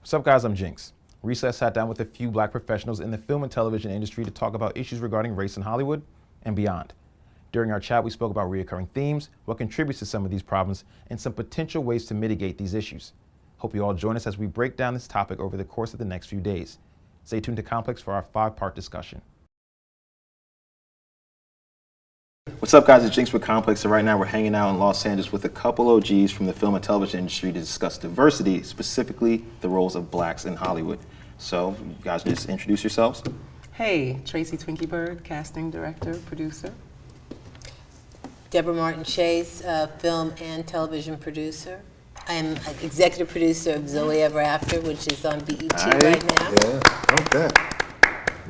What's up, guys? I'm Jinx. Recently, I sat down with a few black professionals in the film and television industry to talk about issues regarding race in Hollywood and beyond. During our chat, we spoke about recurring themes, what contributes to some of these problems, and some potential ways to mitigate these issues. Hope you all join us as we break down this topic over the course of the next few days. Stay tuned to Complex for our 5-part discussion. What's up, guys? It's Jinx with Complex, and right now we're hanging out in Los Angeles with a couple OGs from the film and television industry to discuss diversity, specifically the roles of blacks in Hollywood. So, you guys just introduce yourselves. Hey, Tracy Twinkie Byrd, casting director, producer. Deborah Martin Chase, film and television producer. I'm an executive producer of Zoe Ever After, which is on BET right now. Yeah, okay.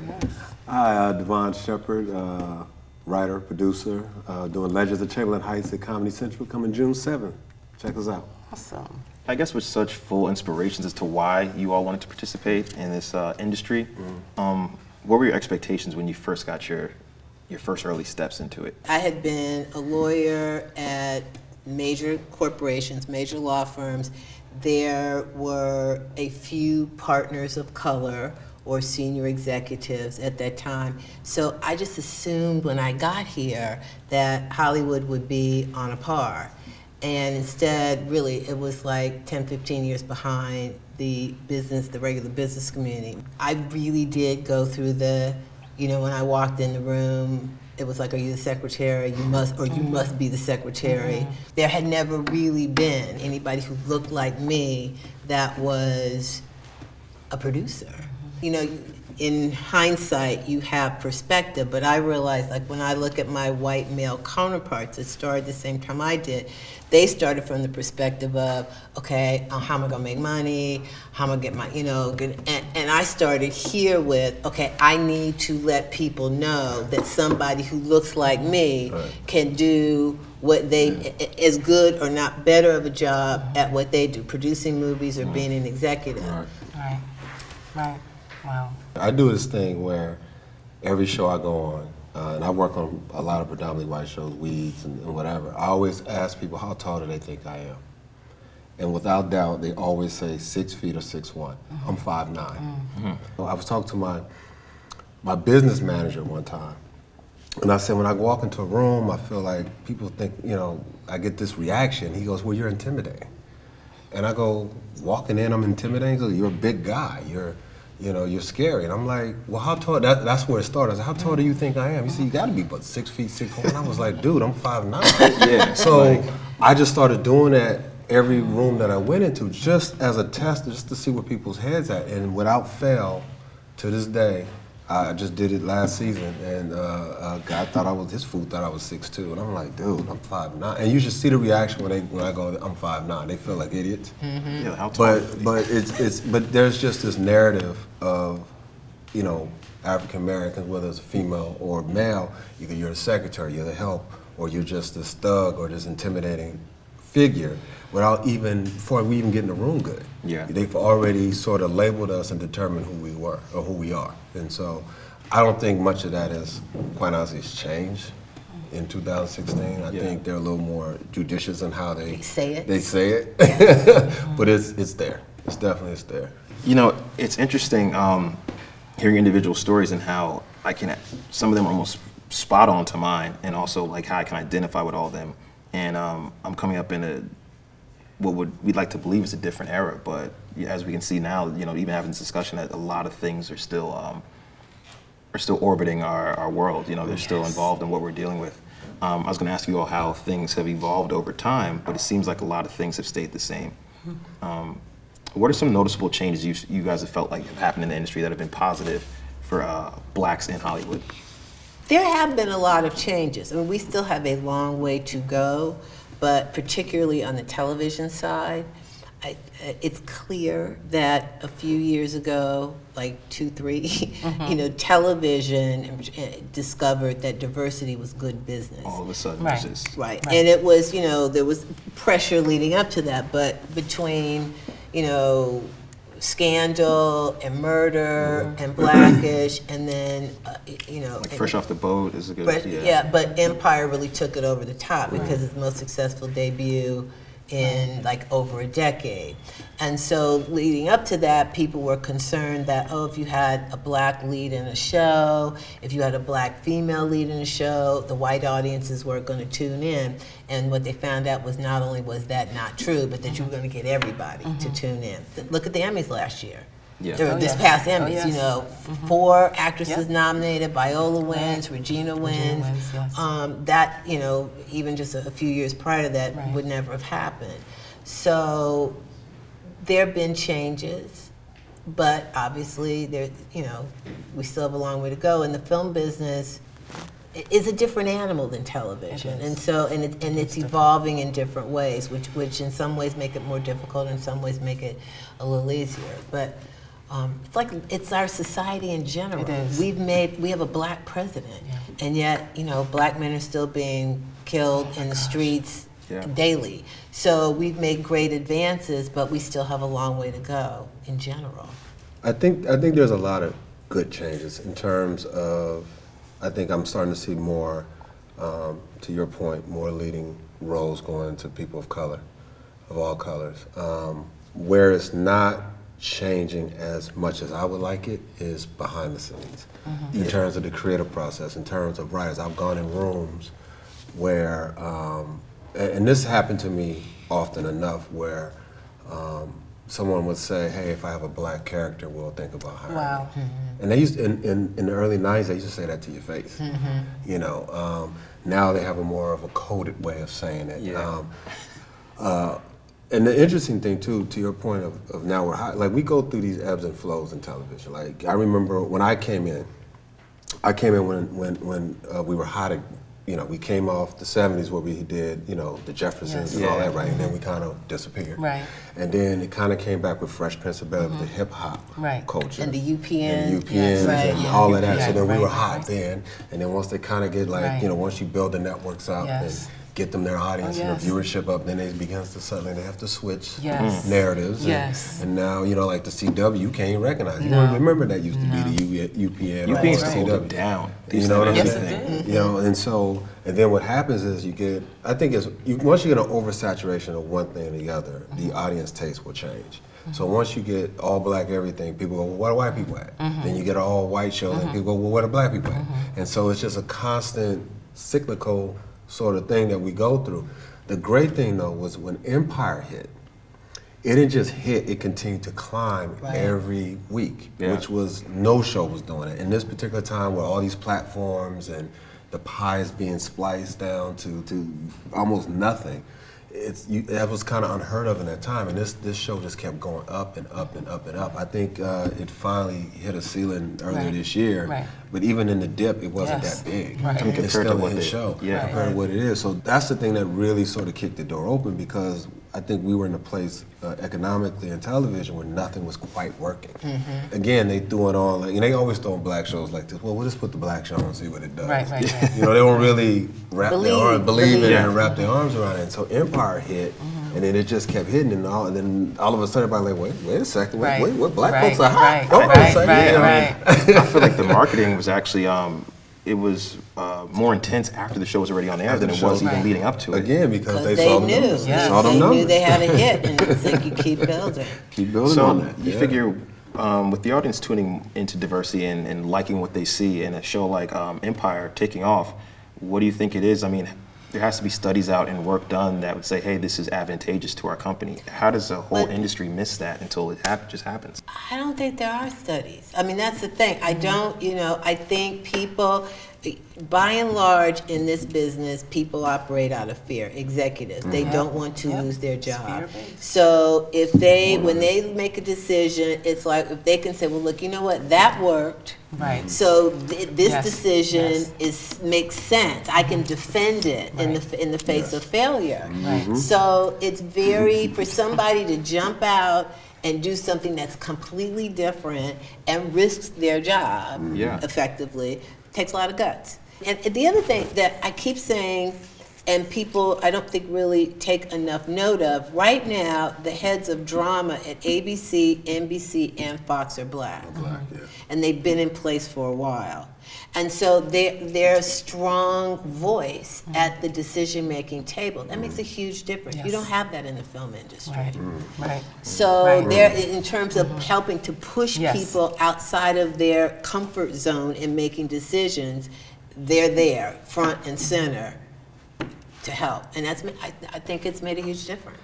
Yes. Hi, Devon Shepard, writer, producer, doing Legends of Chamberlain Heights at Comedy Central, coming June 7th. Check us out. Awesome. I guess with such full inspirations as to why you all wanted to participate in this industry, what were your expectations when you first got your first early steps into it? I had been a lawyer at major corporations, major law firms. There were a few partners of color or senior executives at that time. So I just assumed when I got here that Hollywood would be on a par. And instead, really, it was like 10, 15 years behind the regular business community. I really did go through when I walked in the room, it was like, are you the secretary? You must be the secretary. Mm-hmm. There had never really been anybody who looked like me that was a producer. You know, in hindsight, you have perspective, but I realized, like, when I look at my white male counterparts that started the same time I did, they started from the perspective of, okay, how am I gonna make money? How am I gonna get my, and I started here with, okay, I need to let people know that somebody who looks like me can do what they, as good or not better of a job at what they do, producing movies or being an executive. Right. Wow. I do this thing where every show I go on, and I work on a lot of predominantly white shows, Weeds and whatever, I always ask people, how tall do they think I am? And without doubt, they always say 6 feet or 6'1". I'm 5'9". I was talking to my business manager one time, and I said, when I walk into a room, I feel like people think, I get this reaction. He goes, well, you're intimidating. And I go, walking in, I'm intimidating? He goes, you're a big guy. You're scary. And I'm like, well, how tall? That's where it started. I said, how tall do you think I am? He said, you got to be about 6 feet, 6'1". And I was like, dude, I'm 5'9". Yeah. So I just started doing that every room that I went into, just as a test, just to see where people's heads at. And without fail, to this day, I just did it last season, and a guy his fool thought I was 6'2", and I'm like, dude, I'm 5'9". And you should see the reaction when I go, I'm 5'9". They feel like idiots. Mm-hmm. Yeah, how tall? But there's just this narrative of, African Americans, whether it's a female or male, either you're the secretary, you're the help, or you're just this thug or this intimidating figure, before we even get in the room good. Yeah. They've already sort of labeled us and determined who we were or who we are. And so I don't think much of that has, quite honestly, has changed in 2016. I think they're a little more judicious in how they say it. But it's there. It's definitely there. It's interesting hearing individual stories and how some of them are almost spot on to mine, and also like how I can identify with all of them. And I'm coming up in we'd like to believe is a different era, but as we can see now, even having this discussion, that a lot of things are still orbiting our world. They're still involved in what we're dealing with. I was going to ask you all how things have evolved over time, but it seems like a lot of things have stayed the same. What are some noticeable changes you guys have felt like have happened in the industry that have been positive for blacks in Hollywood? There have been a lot of changes. I mean, we still have a long way to go, but particularly on the television side, it's clear that a few years ago, like 2, 3, television discovered that diversity was good business. All of a sudden, Right. And it was, there was pressure leading up to that, but between, Scandal and Murder and Blackish, and then like Fresh Off the Boat is a good but Empire really took it over the top because its most successful debut in like over a decade. And so leading up to that, people were concerned that, oh, if you had a black lead in a show, if you had a black female lead in a show, the white audiences were going to tune in. And what they found out was not only was that not true, but that you were going to get everybody to tune in. Look at the Emmys last year. Yeah. Or this past Emmys, you know, 4 actresses Yep. nominated, Viola wins, Regina wins. yes. That, you know, even just a few years prior to that Right. would never have happened. So there have been changes, but obviously there, you know, we still have a long way to go. And the film business is a different animal than television, It is. and so and it's evolving in different ways, which in some ways make it more difficult, in some ways make it a little easier. But it's like it's our society in general. It is. We have a black president, and yet, you know, black men are still being killed in the streets daily. So we've made great advances, but we still have a long way to go in general. I think there's a lot of good changes in terms of, I think I'm starting to see more, to your point, more leading roles going to people of color, of all colors. Where it's not changing as much as I would like it is behind the scenes, in terms of the creative process, in terms of writers. I've gone in rooms where, and this happened to me often enough, where someone would say, hey, if I have a black character, we'll think about hiring Wow. me. And they used, in the early 90s, they used to say that to your face. You know, now they have a more of a coded way of saying it. And the interesting thing too, to your point of now we're hot, like we go through these ebbs and flows in television. Like I remember when I came in when we were hot. You know, we came off the 70s where we did, you know, the Jeffersons and all that, right? And then we kind of disappeared. Right. And then it kind of came back with Fresh Prince of Bel-Air with the hip hop culture. And the UPN. And the UPNs Yes, right, and yeah. all of that. UPN, So then we were right, hot right. then. And then once they kind of get like, you know, once you build the networks up Yes. and get them their audience Oh, and yes. their viewership up, then it begins to suddenly they have to switch Yes. narratives. Yes. And now, you know, like the CW, you can't even recognize. You No. don't remember that used to be the UPN or UPN's the to hold CW. it down. You know what I'm Yes, saying? it did. You know, and so, and then what happens is you get, I think it's, once you get an oversaturation of one thing or the other, the audience taste will change. So once you get all black everything, people go, well, where are white people at? Then you get an all white show, and people go, well, where are black people at? And so it's just a constant cyclical sort of thing that we go through. The great thing though was when Empire hit, it didn't just hit, it continued to climb every week, which was, no show was doing it. In this particular time where all these platforms and the pie is being spliced down to almost nothing, that was kind of unheard of in that time, and this show just kept going up and up and up and up. I think it finally hit a ceiling earlier this year, but even in the dip, it wasn't that big. It's still a hit show compared to what it is. So that's the thing that really sort of kicked the door open, because I think we were in a place economically in television where nothing was quite working. Again, they threw it on, like, and they always throw in black shows like this. Well, we'll just put the black show on and see what it does. You know, they don't really believe in it and wrap their arms around it. And so Empire hit, and then it just kept hitting, and then all of a sudden everybody like, wait a second, wait, what black folks are hot? Hold on a second. I feel like the marketing was actually, it was more intense after the show was already on air than it was even leading up to it. Again, because they They saw the knew. numbers. Yes, They saw them they numbers. knew they had a hit, and it's like you keep building. Keep building So on that. you figure with the audience tuning into diversity and liking what they see in a show like Empire taking off, what do you think it is? I mean, there has to be studies out and work done that would say, hey, this is advantageous to our company. How does the whole industry miss that until it just happens? I don't think there are studies. I mean, that's the thing. I don't, you know, I think people, by and large in this business, people operate out of fear, executives. They don't want to lose their job. So if when they make a decision, it's like if they can say, well, look, you know what, that worked. So this decision makes sense. I can defend it in the face of failure. So it's very, for somebody to jump out and do something that's completely different and risks their job effectively takes a lot of guts. And the other thing that I keep saying, and people, I don't think, really take enough note of. Right now, the heads of drama at ABC, NBC, and Fox are black. Black, yeah. And they've been in place for a while. And so they're a strong voice at the decision-making table. That makes a huge difference. You Yes. don't have that in the film industry. Right, right. So Right. they're, in terms of helping to push Yes. people outside of their comfort zone in making decisions, they're there, front and center, to help. And that's, I think it's made a huge difference.